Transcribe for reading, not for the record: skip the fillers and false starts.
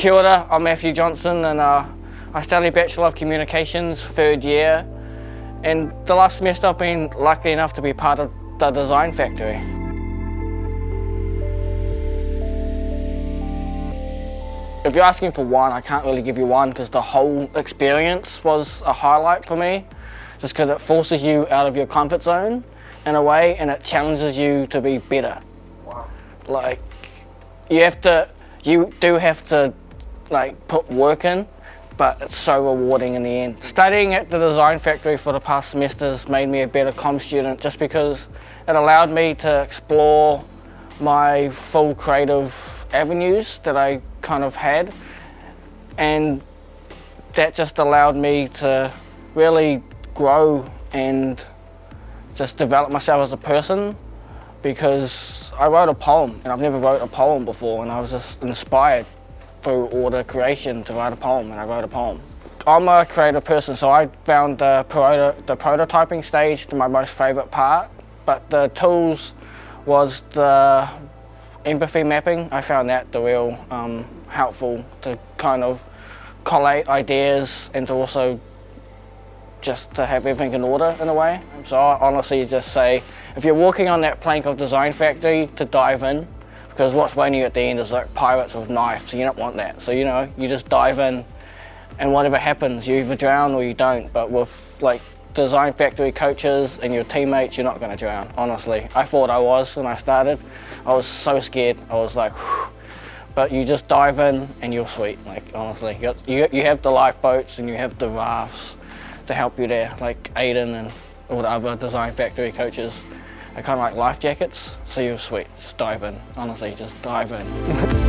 Kia ora, I'm Mathew Johnson, and I study Bachelor of Communications, 3rd year, and the last semester I've been lucky enough to be part of the design factory. If you're asking for one, I can't really give you one because the whole experience was a highlight for me, just because it forces you out of your comfort zone in a way, and it challenges you to be better. Wow. Like, you do have to like put work in, but it's so rewarding in the end. Studying at the design factory for the past semesters made me a better comm student, just because it allowed me to explore my full creative avenues that I kind of had, and that just allowed me to really grow and just develop myself as a person, because I wrote a poem, and I've never wrote a poem before, and I was just inspired through order creation to write a poem, and I wrote a poem. I'm a creative person, so I found the prototyping stage to my most favourite part, but the tools was the empathy mapping. I found that the real helpful to kind of collate ideas and to also just to have everything in order in a way. So I honestly just say, if you're walking on that plank of design factory, to dive in, because what's waiting you at the end is like pirates with knives, so you don't want that. So you just dive in, and whatever happens, you either drown or you don't. But with like design factory coaches and your teammates, you're not going to drown, honestly. I thought I was when I started. I was so scared. I was like, whew. But you just dive in and you're sweet, like honestly. You have the lifeboats and you have the rafts to help you there, like Aiden and all the other design factory coaches. They're kind of like life jackets, so you're sweet. Just dive in, honestly, just dive in.